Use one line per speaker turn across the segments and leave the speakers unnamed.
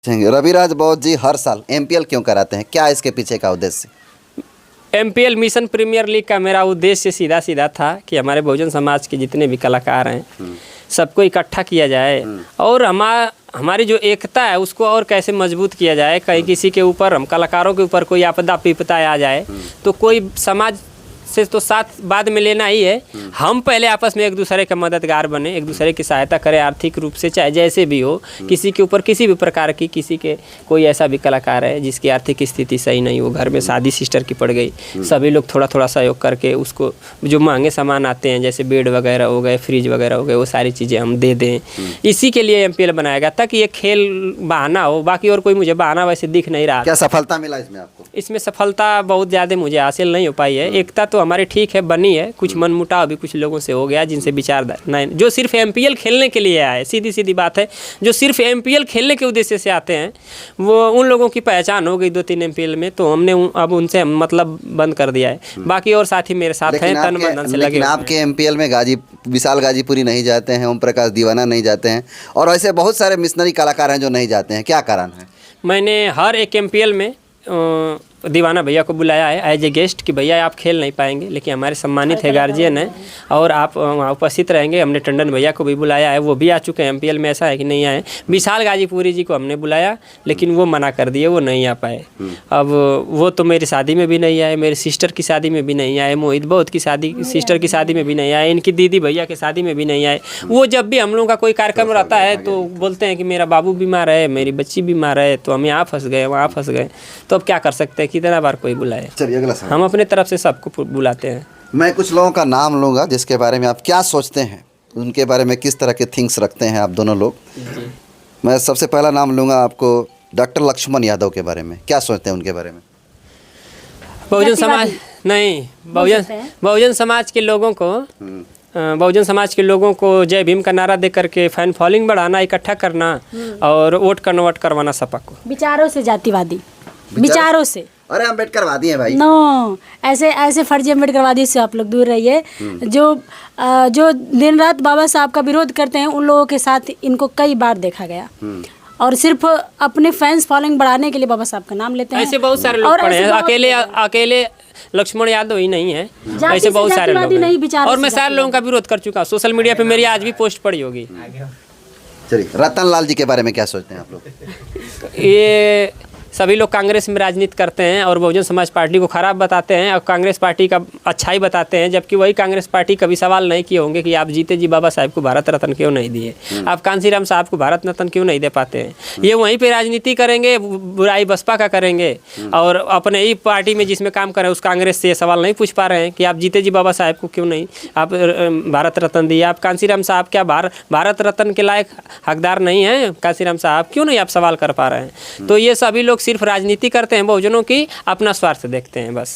रविराज बौद्ध जी हर साल एमपीएल क्यों कराते हैं, क्या इसके पीछे का उद्देश्य?
एमपीएल मिशन प्रीमियर लीग का मेरा उद्देश्य सीधा सीधा था कि हमारे बहुजन समाज के जितने भी कलाकार हैं सबको इकट्ठा किया जाए और हमारी जो एकता है उसको और कैसे मजबूत किया जाए। कहीं किसी के ऊपर, हम कलाकारों के ऊपर कोई आपदा विपदा आ जाए तो कोई समाज से तो साथ बाद में लेना ही है। हम पहले आपस में एक दूसरे का मददगार बने, एक दूसरे की सहायता करें आर्थिक रूप से, चाहे जैसे भी हो। किसी के ऊपर किसी भी प्रकार की, किसी के कोई ऐसा भी कलाकार है जिसकी आर्थिक स्थिति सही नहीं हो, घर में शादी सिस्टर की पड़ गई, सभी लोग थोड़ा थोड़ा सहयोग करके उसको जो महंगे सामान आते हैं जैसे बेड वगैरह हो गए, फ्रिज वगैरह हो गए, वो सारी चीज़ें हम दे दें। इसी के लिए एमपीएल बनाया गया ताकि ये खेल बहाना हो, बाकी और कोई मुझे बहाना वैसे दिख नहीं रहा।
क्या सफलता मिला इसमें आपको?
इसमें सफलता बहुत ज़्यादा मुझे हासिल नहीं हो पाई है। एकता तो हमारी ठीक है, बनी है, कुछ मनमुटाव भी कुछ लोगों से हो गया जिनसे विचार नहीं, जो सिर्फ एमपीएल खेलने के लिए आए, सीधी सीधी बात है, जो सिर्फ एमपीएल खेलने के उद्देश्य से आते हैं वो उन लोगों की पहचान हो गई 2-3 एमपीएल में, तो हमने अब उनसे मतलब बंद कर दिया है। बाकी और साथी मेरे साथ हैं, तन मन धन से लगे।
लेकिन आपके एमपीएल में विशाल गाजीपुरी नहीं जाते हैं, ओम प्रकाश दीवाना नहीं जाते हैं और ऐसे बहुत सारे मिशनरी कलाकार हैं जो नहीं जाते हैं, क्या कारण है? मैंने
हर एक एमपीएल में दीवाना भैया को बुलाया है एज ए गेस्ट कि भैया आप खेल नहीं पाएंगे लेकिन हमारे सम्मानित है, गार्जियन है और आप वहाँ उपस्थित रहेंगे। हमने टंडन भैया को भी बुलाया है, वो भी आ चुके हैं। एमपीएल में ऐसा है कि नहीं आए। विशाल गाजीपुरी जी को हमने बुलाया लेकिन वो मना कर दिए, वो नहीं आ पाए। अब वो तो मेरी शादी में भी नहीं आए, मेरी सिस्टर की शादी में भी नहीं आए, मोहित बौद्ध की शादी, सिस्टर की शादी में भी नहीं आए, इनकी दीदी भैया की शादी में भी नहीं आए। वो जब भी हम लोगों का कोई कार्यक्रम रहता है तो बोलते हैं कि मेरा बाबू बीमार है, मेरी बच्ची बीमार है, तो हम यहाँ फंस गए, वहाँ फंस गए। तो अब क्या कर सकते हैं, कितना बार कोई बुलाए।
चलिए अगला सवाल।
हम अपने तरफ से सबको बुलाते हैं।
मैं कुछ लोगों का नाम लूँगा जिसके बारे में आप क्या सोचते हैं, उनके बारे में किस तरह के थिंग्स रखते हैं आप दोनों लोग। मैं सबसे पहला नाम लूँगा आपको डॉक्टर लक्ष्मण यादव के बारे में, क्या सोचते हैं उनके बारे में?
बहुजन समाज नहीं, बहुजन समाज के लोगों को बहुजन समाज के लोगों को जय भीम का नारा दे करके फैन फॉलोइंग बढ़ाना, इकट्ठा करना और वोट कन्वर्ट करवाना सपा को।
विचारों से जातिवादी, विचारों से।
अरे अम्बेडकरवादी हैं भाई।
नो, ऐसे फर्जी अम्बेडकरवादी से आप लोग दूर रहिए। जो दिन रात बाबा साहब का विरोध करते हैं उन लोगों के साथ इनको कई बार देखा गया और सिर्फ अपने फैंस फॉलोइंग बढ़ाने के लिए बाबा साहब का नाम लेते हैं।
ऐसे बहुत सारे लोग पड़े हैं, अकेले लक्ष्मण यादव ही नहीं है, ऐसे बहुत सारे लोग हैं। और मैं सारे लोगों का विरोध कर चुका, सोशल मीडिया पे मेरी आज भी पोस्ट पड़ी होगी।
चलिए रतन लाल जी के बारे में क्या सोचते हैं आप लोग?
ये सभी लोग कांग्रेस में राजनीति करते हैं और बहुजन समाज पार्टी को खराब बताते हैं और कांग्रेस पार्टी का अच्छाई बताते हैं, जबकि वही कांग्रेस पार्टी कभी सवाल नहीं किए होंगे कि आप जीते जी बाबा साहब को भारत रत्न क्यों नहीं दिए, आप कांसीराम साहब को भारत रत्न क्यों नहीं दे पाते हैं। ये वहीं पे राजनीति करेंगे, बुराई बसपा का करेंगे और अपने ही पार्टी में जिसमें काम करें उस कांग्रेस से ये सवाल नहीं पूछ पा रहे हैं कि आप जीते जी बाबा साहब को क्यों नहीं आप भारत रत्न दिए। आप कांसीराम साहब क्या भारत रत्न के लायक हकदार नहीं हैं? कांसीराम साहब क्यों नहीं आप सवाल कर पा रहे हैं? तो ये सभी लोग सिर्फ राजनीति करते हैं, बहुजनों की अपना स्वार्थ देखते हैं बस।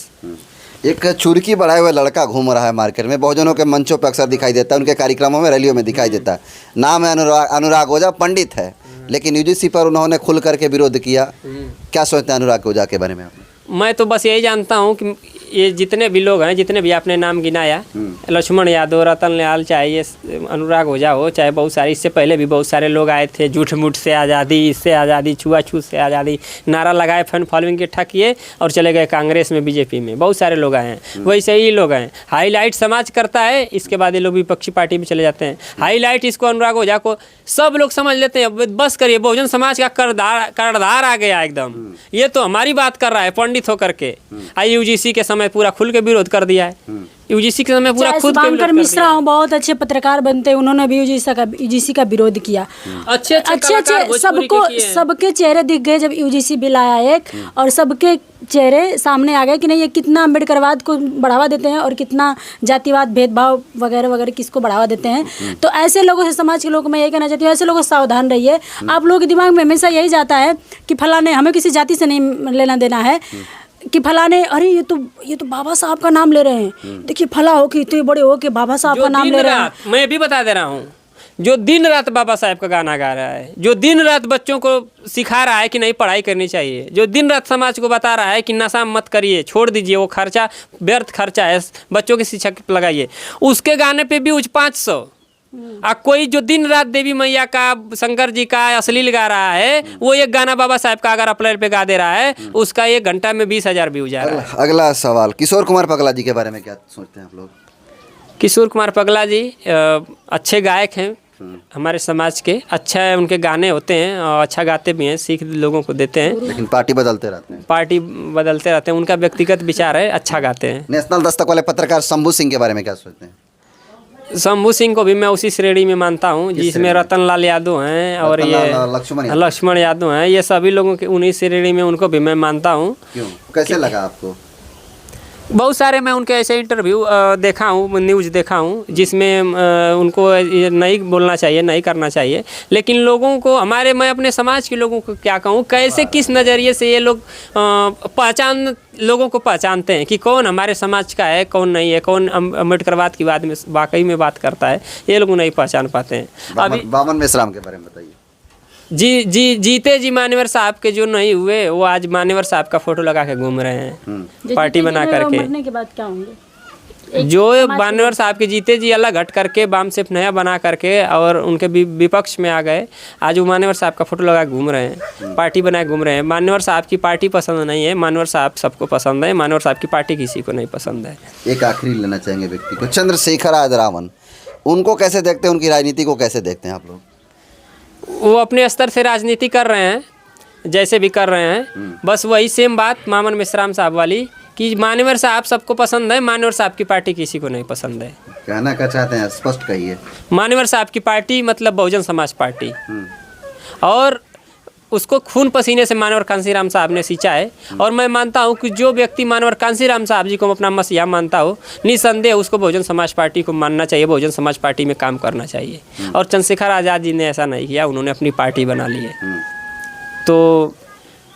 एक चुरकी बढ़ाए हुए लड़का घूम रहा है मार्केट में, बहुजनों के मंचों पर अक्सर दिखाई देता है, उनके कार्यक्रमों में, रैलियों में दिखाई देता है। नाम है अनुराग ओझा, पंडित है लेकिन यूजीसी पर उन्होंने खुल करके विरोध किया। क्या सोचते हैं अनुराग ओझा के बारे में?
मैं तो बस यही जानता हूँ कि ये जितने भी लोग हैं, जितने भी आपने नाम गिनाया, लक्ष्मण यादव, रतन लाल, चाहे ये अनुराग ओझा हो, चाहे बहुत सारे, इससे पहले भी बहुत सारे लोग आए थे, झूठ मूठ से आज़ादी, इससे आज़ादी, छुआछूत से आज़ादी, नारा लगाए, फैन फॉलोइंग इकट्ठा किए और चले गए कांग्रेस में, बीजेपी में। बहुत सारे लोग आए हैं, वैसे ही लोग हैं। हाईलाइट समाज करता है, इसके बाद ये लोग विपक्षी पार्टी में चले जाते हैं। हाईलाइट इसको अनुराग ओझा को सब लोग समझ लेते हैं, बस करिए, बहुजन समाज का करदार आ गया एकदम। ये तो हमारी बात कर रहा है पंडित होकर के। यूजीसी के समय पूरा खुल के विरोध कर दिया है, यूजीसी के समय पूरा खुद के
मिश्रा बहुत अच्छे पत्रकार बनते हैं, उन्होंने भी यूजीसी का विरोध किया। अच्छे सबके चेहरे दिख गए जब यूजीसी बिल आया एक, और सबके चेहरे सामने आ गए कि नहीं ये कितना अम्बेडकरवाद को बढ़ावा देते हैं और कितना जातिवाद, भेदभाव वगैरह वगैरह किसको बढ़ावा देते हैं। तो ऐसे लोगों से, समाज के लोगों को मैं ये कहना चाहती हूँ, ऐसे लोगों से सावधान रहिए। आप लोगों के दिमाग में हमेशा यही जाता है कि फलाने, हमें किसी जाति से नहीं लेना देना है, कि फलाने, अरे ये तो बाबा साहब का नाम ले रहे हैं, देखिए फला हो कि इतने बड़े हो के बाबा साहब का नाम ले रहे हैं।
मैं भी बता दे रहा हूँ, जो दिन रात बाबा साहब का गाना गा रहा है, जो दिन रात बच्चों को सिखा रहा है कि नहीं पढ़ाई करनी चाहिए, जो दिन रात समाज को बता रहा है कि नशा मत करिए, छोड़ दीजिए, वो खर्चा व्यर्थ खर्चा है, बच्चों की शिक्षा लगाइए, उसके गाने पे व्यूज 500, कोई जो दिन रात देवी मैया का, शंकर जी का अश्लील गा रहा है, वो एक गाना बाबा साहब का अगर अपलोड पे गा दे रहा है, उसका 1 घंटा में 20,000 व्यूज आ रहा है।
अगला सवाल, किशोर कुमार पगला जी के बारे में क्या सोचते हैं आप लोग?
किशोर कुमार पगला जी अच्छे गायक हैं हमारे समाज के, अच्छा है, उनके गाने होते हैं और अच्छा गाते भी हैं, सीख लोगों को देते हैं।
लेकिन पार्टी बदलते रहते हैं, उनका व्यक्तिगत विचार है, अच्छा गाते हैं। नेशनल दस्तक वाले पत्रकार शंभू सिंह के बारे में क्या सोचते हैं?
शंभू सिंह को भी मैं उसी श्रेणी में मानता हूँ जिसमें रतन लाल यादव हैं और ये लक्ष्मण यादव हैं, ये सभी लोगों के उन्हीं श्रेणी में उनको भी मैं मानता हूँ।
क्यों, कैसे लगा आपको?
बहुत सारे मैं उनके ऐसे इंटरव्यू देखा हूँ, न्यूज़ देखा हूँ जिसमें उनको ये नहीं बोलना चाहिए, नहीं करना चाहिए, लेकिन लोगों को मैं अपने समाज के लोगों को क्या कहूँ, कैसे किस नज़रिए से ये लोग लोगों को पहचानते हैं कि कौन हमारे समाज का है, कौन नहीं है, कौन अम्बेडकरवाद की बात में वाकई में बात करता है, ये लोग नहीं पहचान पाते हैं।
अभी बामन मेश्राम के बारे में बताइए।
जीते जी मान्यवर साहब के जो नहीं हुए, वो आज मान्यवर साहब का फोटो लगा के घूम रहे हैं पार्टी बना करके।
मरने के बाद क्या होंगे?
जो मान्यवर साहब के जीते जी अलग हट करके बाम सिर्फ नया बना करके और उनके विपक्ष में आ गए, आज वो मान्यवर साहब का फोटो लगा घूम रहे हैं, पार्टी बना घूम रहे हैं। मान्यवर साहब की पार्टी पसंद नहीं है, मान्यवर साहब सबको पसंद है, मान्यवर साहब की पार्टी किसी को नहीं पसंद है।
एक आखिरी लेना चाहेंगे व्यक्ति को, चंद्रशेखर आदरावन, उनको कैसे देखते हैं, उनकी राजनीति को कैसे देखते हैं आप लोग?
वो अपने स्तर से राजनीति कर रहे हैं, जैसे भी कर रहे हैं, बस वही सेम बात मामन मेश्राम साहब वाली कि मान्यवर साहब सबको पसंद है, मान्यवर साहब की पार्टी किसी को नहीं पसंद है।
कहना क्या चाहते हैं, स्पष्ट कहिए।
मान्यवर साहब की पार्टी मतलब बहुजन समाज पार्टी, और उसको खून पसीने से मानवर कांसीराम साहब ने सींचा है। और मैं मानता हूँ कि जो व्यक्ति मानवर कांसीराम साहब जी को अपना मसीहा मानता हो, निसंदेह उसको बहुजन समाज पार्टी को मानना चाहिए, बहुजन समाज पार्टी में काम करना चाहिए। और चंद्रशेखर आज़ाद जी ने ऐसा नहीं किया, उन्होंने अपनी पार्टी बना ली है। तो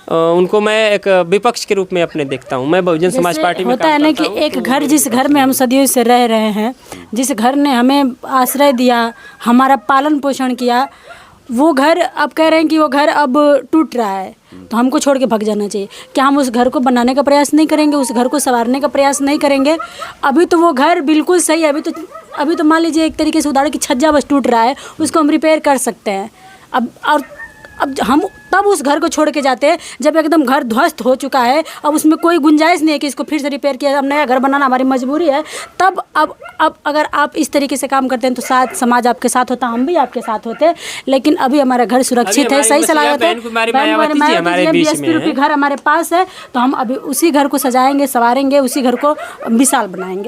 उनको मैं एक विपक्ष के रूप में अपने देखता हूँ। मैं बहुजन समाज पार्टी में
होता है ना कि एक घर, जिस घर में हम सदियों से रह रहे हैं, जिस घर ने हमें आश्रय दिया, हमारा पालन पोषण किया, वो घर अब कह रहे हैं कि वो घर अब टूट रहा है, तो हमको छोड़ के भाग जाना चाहिए। क्या हम उस घर को बनाने का प्रयास नहीं करेंगे, उस घर को संवारने का प्रयास नहीं करेंगे? अभी तो वो घर बिल्कुल सही है, अभी तो मान लीजिए एक तरीके से उदाहरण कि छज्जा बस टूट रहा है, उसको हम रिपेयर कर सकते हैं। अब हम तब उस घर को छोड़ के जाते हैं जब एकदम घर ध्वस्त हो चुका है, अब उसमें कोई गुंजाइश नहीं है कि इसको फिर से रिपेयर किया, अब नया घर बनाना हमारी मजबूरी है। तब अब अगर आप इस तरीके से काम करते हैं तो शायद समाज आपके साथ होता, हम भी आपके साथ होते, लेकिन अभी हमारा घर सुरक्षित है, सही सलामत है, BSP रूपी घर हमारे पास है, तो हम अभी उसी घर को सजाएंगे, संवारेंगे, उसी घर को विशाल बनाएंगे।